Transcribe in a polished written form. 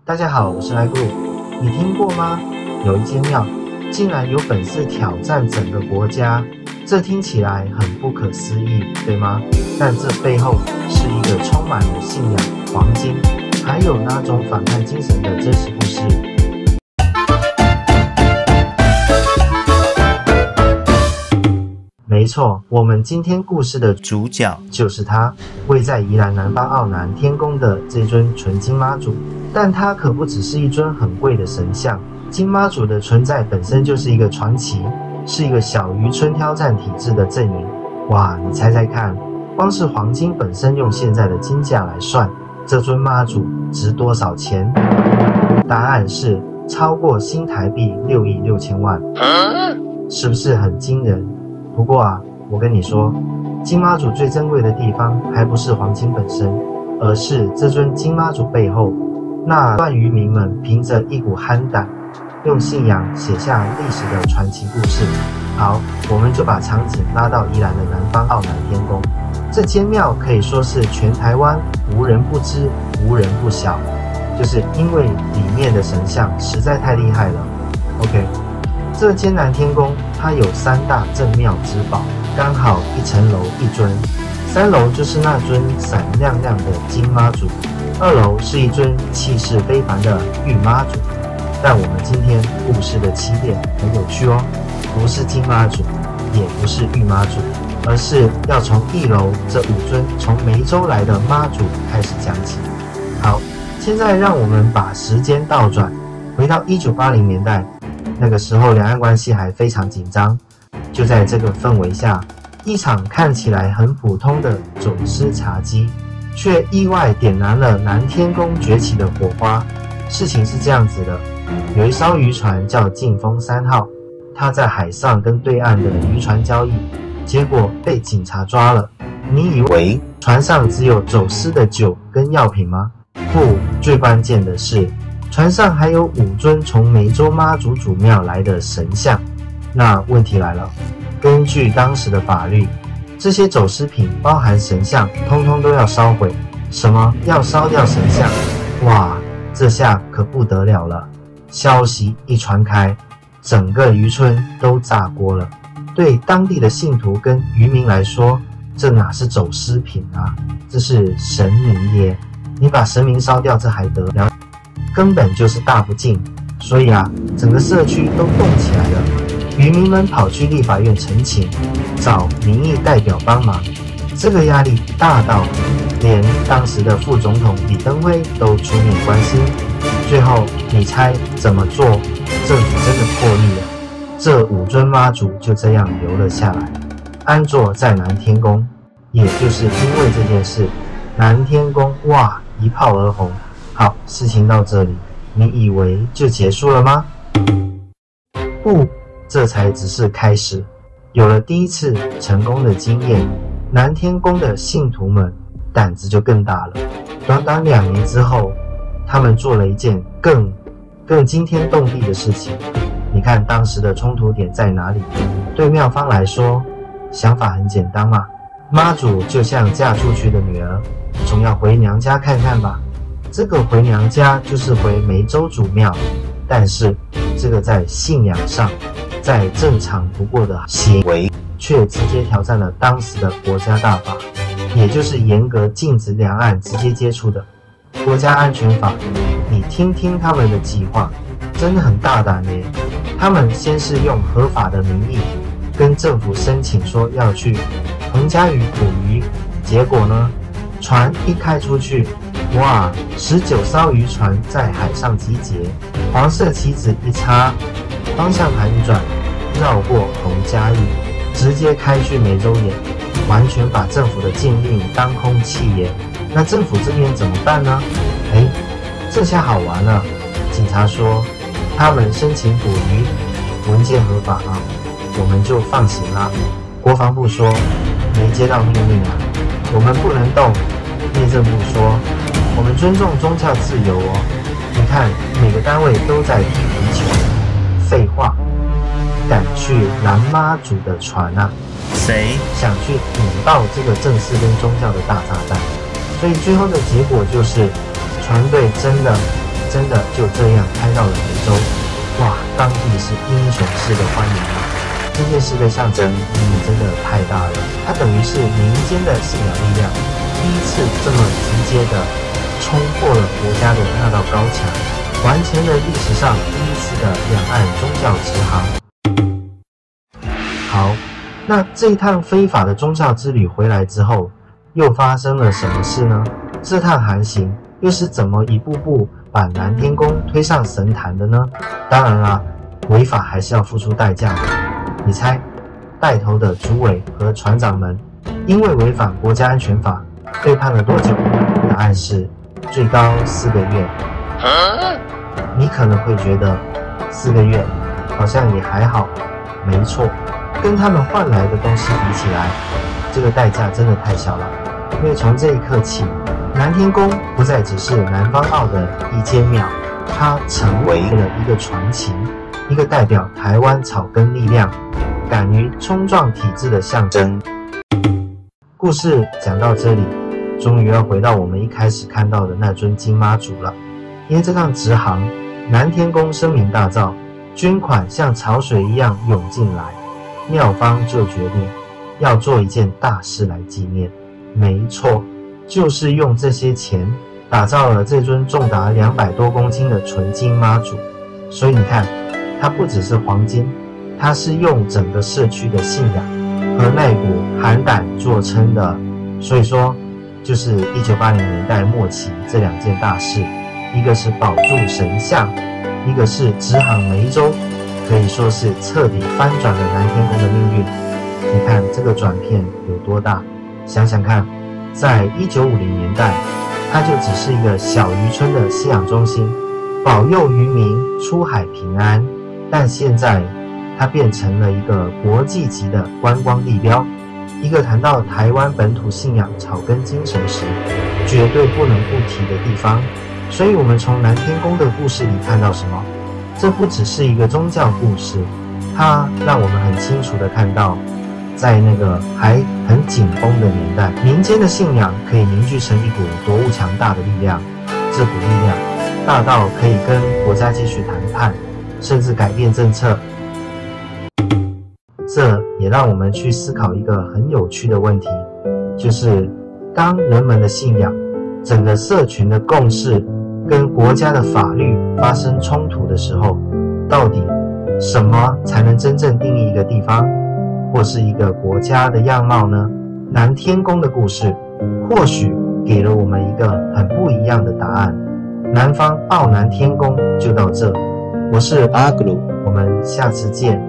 大家好，我是賴珞。你聽過嗎？有一間廟竟然有本事挑戰整個國家，這聽起來很不可思議，對嗎？但這背後是一個充滿了信仰、黃金，還有那種反叛精神的真實故事。沒錯，我們今天故事的主角就是他，位在宜蘭南方澳南天宮的這尊純金媽祖。但它可不只是一尊很貴的神像，金媽祖的存在本身就是一個傳奇，是一個小漁村挑戰體制的陣營。哇，你猜猜看，光是黃金本身用現在的金價來算，這尊媽祖值多少錢？答案是超過新台幣6億6千萬，是不是很驚人？不過啊，我跟你說，金媽祖最珍貴的地方還不是黃金本身，而是這尊金媽祖背後那段漁民們憑着一股憨膽，用信仰寫下歷史的傳奇故事。好，我們就把場景拉到宜蘭的南方澳南天宮。這間廟可以說是全台灣無人不知、無人不曉，就是因為裡面的神像實在太厲害了。OK， 這間南天宮它有3大鎮廟之寶，剛好1層樓1尊，3樓就是那尊閃亮亮的金媽祖。2樓是一尊氣勢非凡的玉媽祖，但我們今天故事的起點很有趣哦，不是金媽祖，也不是玉媽祖，而是要從1樓這5尊從梅州來的媽祖開始講起。好，現在讓我們把時間倒轉，回到1980年代，那個時候兩岸關係還非常緊張，就在這個氛圍下，一場看起來很普通的走私茶機，卻意外點燃了南天宮崛起的火花。事情是這樣子的，有一艘漁船叫勁風3號，它在海上跟對岸的漁船交易，結果被警察抓了。你以為船上只有走私的酒跟藥品嗎？不，最關鍵的是，船上還有5尊從梅州媽祖祖廟來的神像。那問題來了，根據當時的法律，這些走私品包含神像，通通都要燒毀。什麼？要燒掉神像？哇，這下可不得了了！消息一傳開，整個漁村都炸鍋了。對當地的信徒跟漁民來說，這哪是走私品啊？這是神明耶！你把神明燒掉，這還得了？根本就是大不敬。所以啊，整個社區都動起來了。漁民們跑去立法院陳情，找民意代表幫忙，這個壓力大到連當時的副總統李登輝都出面關心。最後你猜怎麼做？政府真的破例了，這5尊媽祖就這樣留了下來，安坐在南天宮。也就是因為這件事，南天宮哇一炮而紅。好，事情到這裡，你以為就結束了嗎？不，這才只是開始。有了第一次成功的經驗，南天宮的信徒們膽子就更大了。短短2年之後，他們做了一件更驚天動地的事情。你看當時的衝突點在哪裡？對廟方來說，想法很簡單嘛，媽祖就像嫁出去的女兒，總要回娘家看看吧。這個回娘家就是回梅州祖廟，但是這個在信仰上，再正常不過的行為，卻直接挑戰了當時的國家大法，也就是嚴格禁止兩岸直接接觸的國家安全法。你聽聽他們的計劃，真的很大膽耶！他們先是用合法的名義跟政府申請說要去彭佳嶼捕魚，結果呢，船一開出去，哇，19艘漁船在海上集結，黃色旗子一插，方向盤一轉，繞過彭佳嶼，直接開去梅州演，完全把政府的禁令當空氣耶。那政府這邊怎麼辦呢？這下好玩了。警察說他們申請捕魚，文件合法啊，我們就放行啦。國防部說沒接到命令啊，我們不能動。內政部說我們尊重宗教自由哦。你看每個單位都在踢皮球。廢話，趕去南媽祖的船啊，誰想去引爆這個政治跟宗教的大炸彈？所以最後的結果就是，船隊真的真的就這樣開到了梅州。哇，當地是英雄式的歡迎啊！這件事的象徵意義真的太大了，它等於是民間的信仰力量第一次這麼直接的衝破了國家的那道高牆，完成了歷史上第一次的兩岸宗教直航。好，那這一趟非法的宗教之旅回來之後，又發生了什麼事呢？這趟航行又是怎麼一步步把南天宮推上神壇的呢？當然啦，違法還是要付出代價的。你猜，帶頭的主委和船長們因為違反國家安全法被判了多久？答案是最高4個月。你可能會覺得4個月好像也還好，沒錯，跟他們換來的東西比起來，這個代價真的太小了。因為從這一刻起，南天宮不再只是南方澳的一間廟，它成為了一個傳奇，一個代表台灣草根力量、敢於衝撞體制的象徵。故事講到這裡，終於要回到我們一開始看到的那尊金媽祖了。因為這趟直航，南天宮聲名大噪，捐款像潮水一樣湧進來，廟方就決定要做一件大事來紀念。沒錯，就是用這些錢打造了這尊重達200多公斤的純金媽祖。所以你看，它不只是黃金，它是用整個社區的信仰和那股喊膽做撐的。所以說，就是1980年代末期這兩件大事，一個是保住神像，一個是直航梅州，可以說是徹底翻轉了南天宮的命運。你看這個轉變有多大？想想看，在1950年代，它就只是一個小漁村的信仰中心，保佑漁民出海平安。但現在，它變成了一個國際級的觀光地標，一個談到台灣本土信仰草根精神時，絕對不能不提的地方。所以我們從南天宮的故事裡看到什麼？這不只是一個宗教故事，它讓我們很清楚地看到，在那個還很緊繃的年代，民間的信仰可以凝聚成一股多麼強大的力量。這股力量大到可以跟國家繼續談判，甚至改變政策。這也讓我們去思考一個很有趣的問題，就是當人們的信仰、整個社群的共識跟國家的法律發生衝突的時候，到底什麼才能真正定義一個地方或是一個國家的樣貌呢？南天宮的故事或許給了我們一個很不一樣的答案。南方澳南天宮就到這，我是阿格魯，我們下次見。